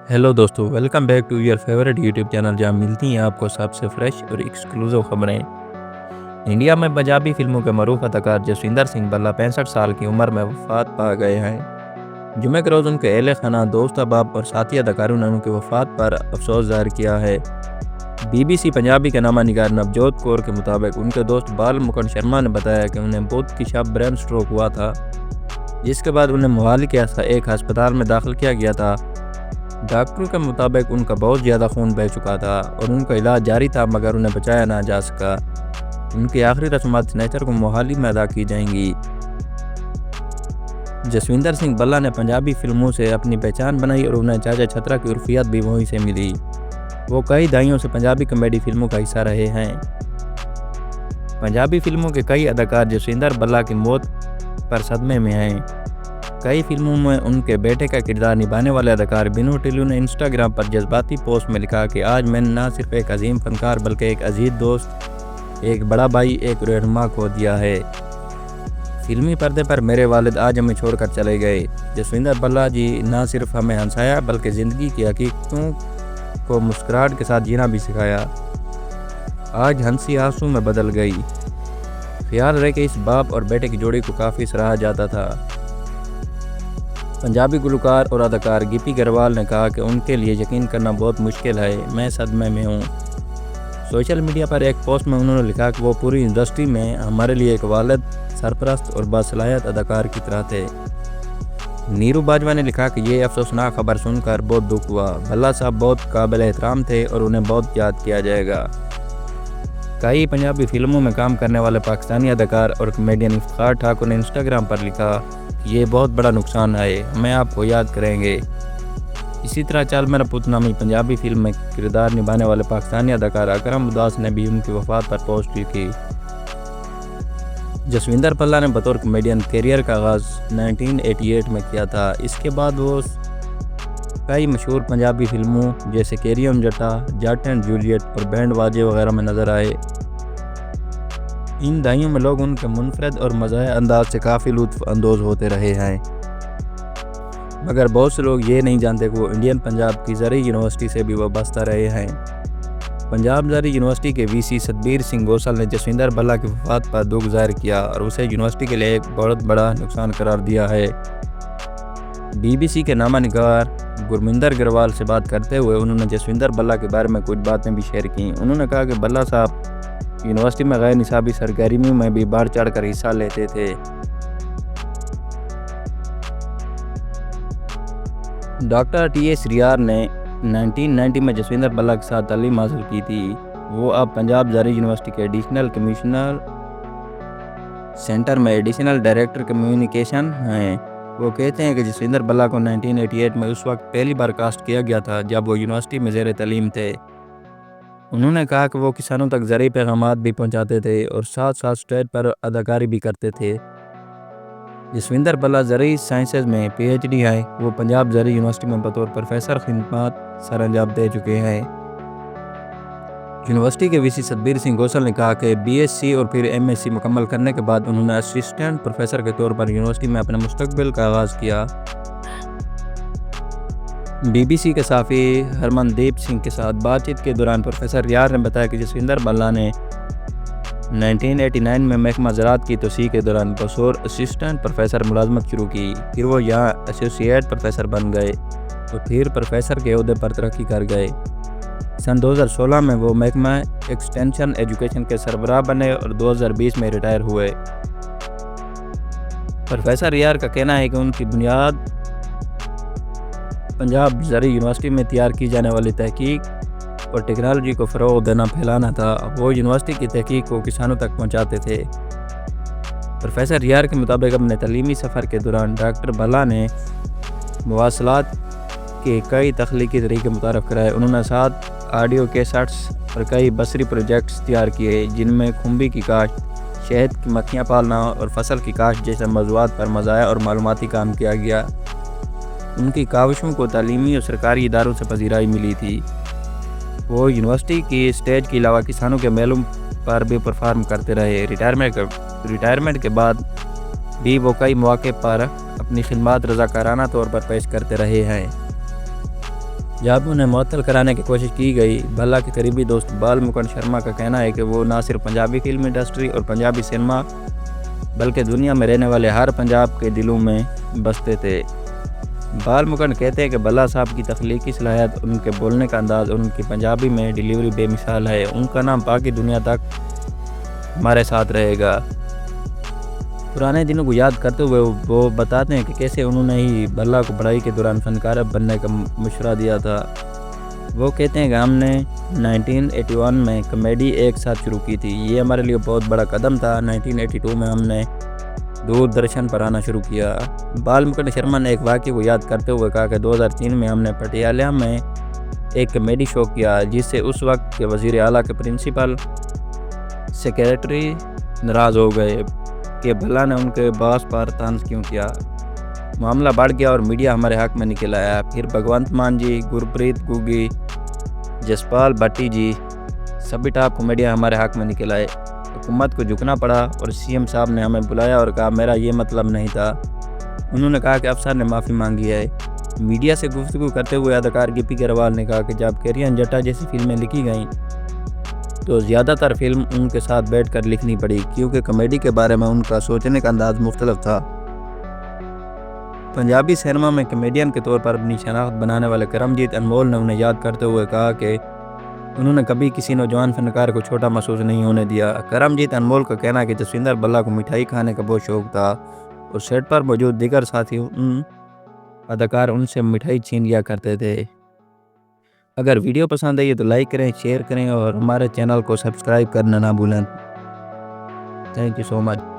Hello दोस्तों, welcome back to your favourite YouTube channel जहां मिलती हैं आपको सबसे फ्रेश और एक्सक्लूसिव खबरें। इंडिया में पंजाबी फिल्मों के मरूफ अदाकार जसविंदर सिंह भल्ला 65 साल की उम्र में वफात पा गए हैं। जुमे के रोज़ उनके अहले खाना, दोस्त अहबाब और साथी अदाकारों ने उनकी वफात पर अफसोस जाहिर किया है। BBC पंजाबी के नामा निगार नवजोत कौर के मुताबिक उनके दोस्त बाल मुकुंद शर्मा ने बताया कि उन्हें बुध की शब ब्रेन स्ट्रोक हुआ था, जिसके बाद उन्हें मोहाली के एक अस्पताल में दाखिल किया गया था। डॉक्टरों के मुताबिक उनका बहुत ज़्यादा खून बह चुका था और उनका इलाज जारी था, मगर उन्हें बचाया ना जा सका। उनकी आखिरी रस्मात स्नेचर को मोहाली में अदा की जाएंगी। जसविंदर सिंह भल्ला ने पंजाबी फिल्मों से अपनी पहचान बनाई और उन्हें चाचा छतरा की उर्फियत भी वहीं से मिली। वो कई दहाइयों से पंजाबी कॉमेडी फिल्मों का हिस्सा रहे हैं। पंजाबी फिल्मों के कई अदाकार जसविंदर भल्ला की मौत पर सदमे में हैं। कई फिल्मों में उनके बेटे का किरदार निभाने वाले अदाकार बिनू टिल्लू ने इंस्टाग्राम पर जज्बाती पोस्ट में लिखा कि आज मैंने न सिर्फ एक अजीम फनकार बल्कि एक अजीज दोस्त, एक बड़ा भाई, एक रहनुमा खो दिया है। फिल्मी पर्दे पर मेरे वालिद आज हमें छोड़कर चले गए। जसविंदर भल्ला जी न सिर्फ हमें हंसाया बल्कि ज़िंदगी की हकीकतों को मुस्कुराहट के साथ जीना भी सिखाया। आज हंसी आंसू में बदल गई। ख्याल रहे कि इस बाप और बेटे की जोड़ी को काफ़ी सराहा जाता था। पंजाबी गुलकार और अदाकार गिप्पी गरवाल ने कहा कि उनके लिए यकीन करना बहुत मुश्किल है, मैं सदमे में हूँ। सोशल मीडिया पर एक पोस्ट में उन्होंने लिखा कि वो पूरी इंडस्ट्री में हमारे लिए एक वालिद, सरपरस्त और बासलाहियत अदाकार की तरह थे। नीरू बाजवा ने लिखा कि ये अफसोसनाक खबर सुनकर बहुत दुख हुआ। भल्ला साहब बहुत काबिल एहतराम थे और उन्हें बहुत याद किया जाएगा। कई पंजाबी फिल्मों में काम करने वाले पाकिस्तानी अदाकार और कॉमेडियन इफ्तिखार ठाकुर ने इंस्टाग्राम पर लिखा, ये बहुत बड़ा नुकसान है, हमें आपको याद करेंगे। इसी तरह चल मेरा पुत नामी पंजाबी फिल्म में किरदार निभाने वाले पाकिस्तानी अदाकार अकरम उदास ने भी उनकी वफात पर पोस्ट लिखी। जसविंदर भल्ला ने बतौर कॉमेडियन कैरियर का आगाज़ 1988 में किया था। इसके बाद वो कई मशहूर पंजाबी फिल्मों जैसे कैरी ऑन जट्टा, जट एंड जूलियट और बैंड बाजे वगैरह में नजर आए। इन दहाइयों में लोग उनके मुनफरद और मज़ाहिया अंदाज से काफ़ी लुत्फ़ अंदोज़ होते रहे हैं, मगर बहुत से लोग ये नहीं जानते कि वो इंडियन पंजाब की ज़री यूनिवर्सिटी से भी वाबस्ता रहे हैं। पंजाब ज़री यूनिवर्सिटी के VC सतबीर सिंह गोसल ने जसविंदर भल्ला की वफात पर दुख जाहिर किया और उसे यूनिवर्सिटी के लिए एक बहुत बड़ा नुकसान करार दिया है। BBC के नामा निगार गुरमिंदर गरवाल से बात करते हुए उन्होंने जसविंदर भल्ला के बारे में कुछ बातें भी शेयर की। उन्होंने कहा कि भल्ला साहब यूनिवर्सिटी में गैर निसाबी सरगर्मियों में भी बढ़ चढ़ कर हिस्सा लेते थे। डॉक्टर TS रियार ने 1990 में जसविंदर भल्ला के साथ तालीम हासिल की थी। वो अब पंजाब ज़री यूनिवर्सिटी के एडिशनल कमिश्नर सेंटर में एडिशनल डायरेक्टर कम्युनिकेशन हैं। वो कहते हैं कि जसविंदर भल्ला को 1988 में उस वक्त पहली बार कास्ट किया गया था जब वो यूनिवर्सिटी में ज़ेर तालीम थे। उन्होंने कहा कि वो किसानों तक ज़रूरी पैगामात भी पहुंचाते थे और साथ साथ स्टेज पर अदाकारी भी करते थे। जसविंदर भल्ला ज़रूरी साइंसेज में PhD है। वो पंजाब ज़री यूनिवर्सिटी में बतौर प्रोफेसर खिदमत सर अंजाम दे चुके हैं। यूनिवर्सिटी के VC सतबीर सिंह गोसल ने कहा कि BSc और फिर MSc मुकम्मल करने के बाद उन्होंने असिस्टेंट प्रोफेसर के तौर पर यूनिवर्सिटी में अपने मुस्तकबिल का आगाज़ किया। BBC के साफ़ी हरमनदीप सिंह के साथ बातचीत के दौरान प्रोफेसर रियार ने बताया कि जसविंदर भल्ला ने 1989 में महकमा ज़राअत की तोसीह के दौरान बतौर असिस्टेंट प्रोफेसर मुलाजमत शुरू की। फिर वो यहाँ एसोसिएट प्रोफेसर बन गए और फिर प्रोफेसर के ओहदे पर तरक्की कर गए। सन 2016 में वो महकमा एक्सटेंशन एजुकेशन के सरबराह बने और 2020 में रिटायर हुए। प्रोफेसर रियार का कहना है कि उनकी बुनियाद पंजाब ज़री यूनिवर्सिटी में तैयार की जाने वाली तहकीक और टेक्नोलॉजी को फ़रोग़ देना फैलाना था। वो यूनिवर्सिटी की तहकीक को किसानों तक पहुंचाते थे। प्रोफेसर रियार के मुताबिक अपने तलीमी सफ़र के दौरान डॉक्टर भल्ला ने मवासलात के कई तख्लीकी तरीके मुतारफ़ कराए। उन्होंने 7 ऑडियो कैसेट्स और कई बसरी प्रोजेक्ट्स तैयार किए, जिनमें खुम्बी की काश्त, शहद की मक्खियाँ पालना और फसल की काश्त जैसे मौज़ूआत पर मज़ाया और मालूमाती काम किया गया। उनकी काविशों को तालीमी और सरकारी इदारों से पजीराई मिली थी। वो यूनिवर्सिटी की स्टेज के अलावा किसानों के मेलों पर भी परफॉर्म करते रहे। रिटायरमेंट के बाद भी वो कई मौक़े पर अपनी खिदमत रज़ाकाराना तौर पर पेश करते रहे हैं। جب انہیں معطل کرانے کی کوشش کی گئی، بھلا کے قریبی دوست بال مکند شرما کا کہنا ہے کہ وہ نہ صرف پنجابی فلم انڈسٹری اور پنجابی سینما بلکہ دنیا میں رہنے والے ہر پنجاب کے دلوں میں بستے تھے۔ بال مکند کہتے ہیں کہ بھلا صاحب کی تخلیقی صلاحیت، ان کے بولنے کا انداز اور ان کی پنجابی میں ڈیلیوری بے مثال ہے۔ ان کا نام باقی دنیا تک ہمارے ساتھ رہے گا۔ پرانے دنوں کو یاد کرتے ہوئے وہ بتاتے ہیں کہ کیسے انہوں نے ہی بھلا کو پڑھائی کے دوران فنکار بننے کا مشورہ دیا تھا۔ وہ کہتے ہیں کہ ہم نے 1981 میں کامیڈی ایک ساتھ شروع کی تھی، یہ ہمارے لیے بہت بڑا قدم تھا۔ 1982 میں ہم نے دوردرشن پر آنا شروع کیا۔ بال مکند شرما نے ایک واقعے کو یاد کرتے ہوئے کہا کہ 2003 میں ہم نے پٹیالہ میں ایک کامیڈی شو کیا، جس سے اس وقت کے وزیر اعلیٰ کے پرنسپل سیکریٹری ناراض ہو گئے کہ بھلا نے ان کے باس پر طنز کیوں کیا۔ معاملہ بڑھ گیا اور میڈیا ہمارے حق میں نکل آیا۔ پھر بھگونت مان جی، گرپریت گوگی، جسپال بھٹی جی، سبھی ٹاپ کامیڈیا ہمارے حق میں نکل آئے۔ حکومت کو جھکنا پڑا اور سی ایم صاحب نے ہمیں بلایا اور کہا میرا یہ مطلب نہیں تھا۔ انہوں نے کہا کہ افسر نے معافی مانگی ہے۔ میڈیا سے گفتگو کرتے ہوئے اداکار گپی گروال نے کہا کہ جب کیریئن جٹا جیسی فلمیں لکھی گئیں تو زیادہ تر فلم ان کے ساتھ بیٹھ کر لکھنی پڑی، کیونکہ کامیڈی کے بارے میں ان کا سوچنے کا انداز مختلف تھا۔ پنجابی سینما میں کامیڈین کے طور پر اپنی شناخت بنانے والے کرمجیت انمول نے انہیں یاد کرتے ہوئے کہا کہ انہوں نے کبھی کسی نوجوان فنکار کو چھوٹا محسوس نہیں ہونے دیا۔ کرمجیت انمول کا کہنا ہے کہ جسوندر بھلا کو مٹھائی کھانے کا بہت شوق تھا اور سیٹ پر موجود دیگر ساتھی اداکار ان سے مٹھائی چھین لیا کرتے تھے۔ اگر ویڈیو پسند آئی تو لائک کریں، شیئر کریں اور ہمارے چینل کو سبسکرائب کرنا نہ بھولیں۔ Thank you so much.